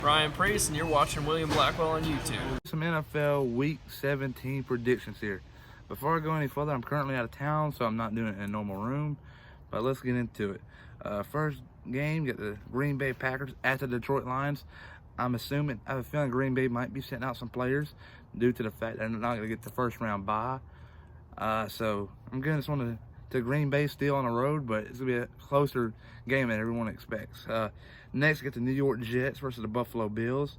Ryan Priest, and you're watching William Blackwell on YouTube. Some NFL Week 17 predictions here. Before I go any further, I'm currently out of town, so I'm not doing it in a normal room. But let's get into it. First game, get the Green Bay Packers at the Detroit Lions. I have a feeling Green Bay might be sitting out some players due to the fact that they're not going to get the first round bye. So I'm giving this one to Green Bay still on the road, but it's going to be a closer game than everyone expects. Next, get the New York Jets versus the Buffalo Bills.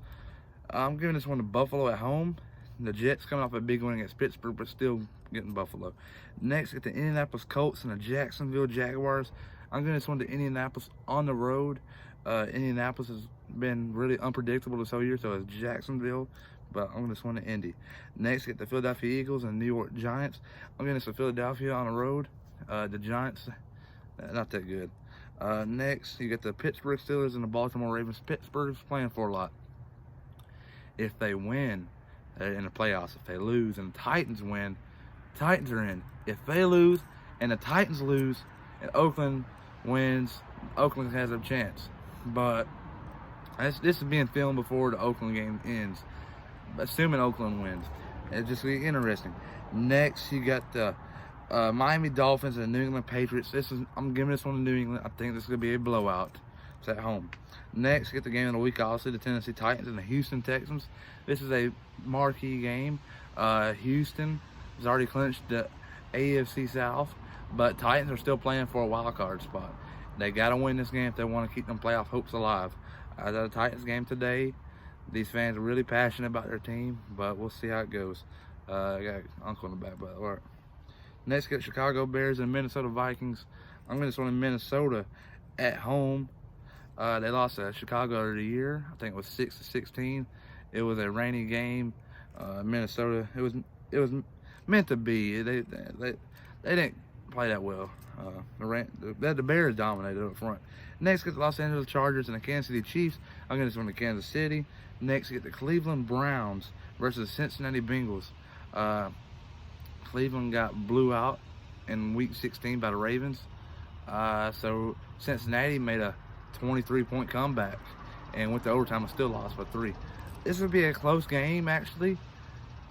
I'm giving this one to Buffalo at home. The Jets coming off a big win against Pittsburgh, but still getting Buffalo. Next, get the Indianapolis Colts and the Jacksonville Jaguars. I'm giving this one to Indianapolis on the road. Indianapolis has been really unpredictable this whole year, so it's Jacksonville, but I'm giving this one to Indy. Next, get the Philadelphia Eagles and the New York Giants. I'm giving this to Philadelphia on the road. The Giants, not that good. Next, you get the Pittsburgh Steelers and the Baltimore Ravens. Pittsburgh's playing for a lot. If they win, they're in the playoffs. If they lose and the Titans win, Titans are in. If they lose and the Titans lose and Oakland wins, Oakland has a chance. But this is being filmed before the Oakland game ends. Assuming Oakland wins, it's just gonna be interesting. Next, you got the Miami Dolphins and the New England Patriots. I'm giving this one to New England. I think this is gonna be a blowout. It's at home. Next, get the game of the week, obviously, the Tennessee Titans and the Houston Texans. This is a marquee game. Houston has already clinched the AFC South, but Titans are still playing for a wild card spot. They got to win this game if they want to keep them playoff hopes alive. The Titans game today, these fans are really passionate about their team, but we'll see how it goes. I got uncle in the back, but all right. Next, get Chicago Bears and Minnesota Vikings. I'm going to one in Minnesota at home. They lost to Chicago of the year. I think it was 6-16. It was a rainy game. Minnesota, it was meant to be. They didn't play that well. The Bears dominated up front. Next, get the Los Angeles Chargers and the Kansas City Chiefs. I'm going to one to Kansas City. Next, get the Cleveland Browns versus the Cincinnati Bengals. Cleveland got blew out in Week 16 by the Ravens. So Cincinnati made a 23-point comeback and went to overtime and still lost by 3. This would be a close game, actually,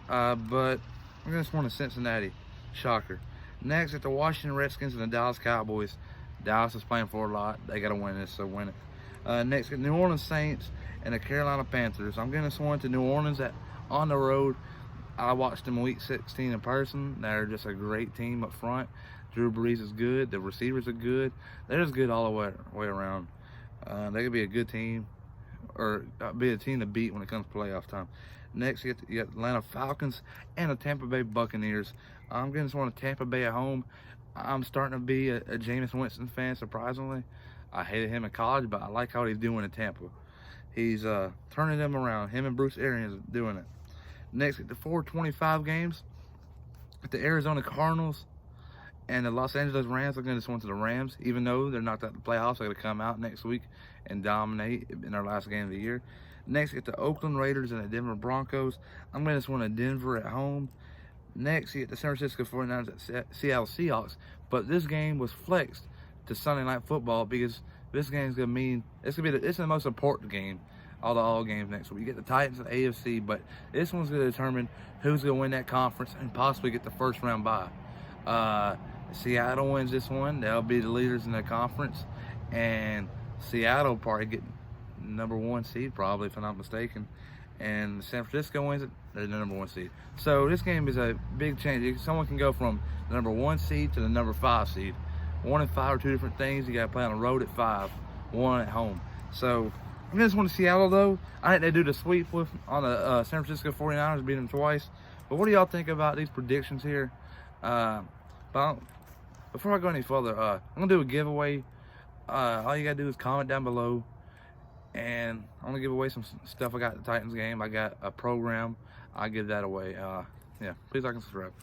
but I'm going to sworn to Cincinnati. Shocker. Next, at the Washington Redskins and the Dallas Cowboys. Dallas is playing for a lot. They got to win this, so win it. Next, at New Orleans Saints and the Carolina Panthers. I'm going to sworn to New Orleans on the road. I watched them in Week 16 in person. They're just a great team up front. Drew Brees is good. The receivers are good. They're just good all the way around. They could be a good team, or be a team to beat when it comes to playoff time. Next, you get Atlanta Falcons and the Tampa Bay Buccaneers. I'm going to want to Tampa Bay at home. I'm starting to be a Jameis Winston fan, surprisingly. I hated him in college, but I like how he's doing in Tampa. He's turning them around. Him and Bruce Arians are doing it. Next, at the 4:25 games, at the Arizona Cardinals and the Los Angeles Rams. I'm going to to the Rams, even though they're knocked out the playoffs. They're going to come out next week and dominate in their last game of the year. Next, get the Oakland Raiders and the Denver Broncos. I'm going to Denver at home. Next, you get the San Francisco 49ers at Seattle Seahawks. But this game was flexed to Sunday Night Football because this game is going to mean it's the most important game. All games next week. You get the Titans and the AFC, but this one's going to determine who's going to win that conference and possibly get the first round bye. Seattle wins this one, they'll be the leaders in the conference, and Seattle probably get number 1 seed, probably, if I'm not mistaken. And San Francisco wins it, they're the number 1 seed. So this game is a big change. Someone can go from the number 1 seed to the number 5 seed. 1 and 5 are two different things. You got to play on the road at 5, 1 at home. So I just want to Seattle, though. I think they do the sweep on the San Francisco 49ers, beat them twice. But what do y'all think about these predictions here? But before I go any further, I'm going to do a giveaway. All you got to do is comment down below. And I'm going to give away some stuff I got at the Titans game. I got a program. I'll give that away. Yeah, please like and subscribe.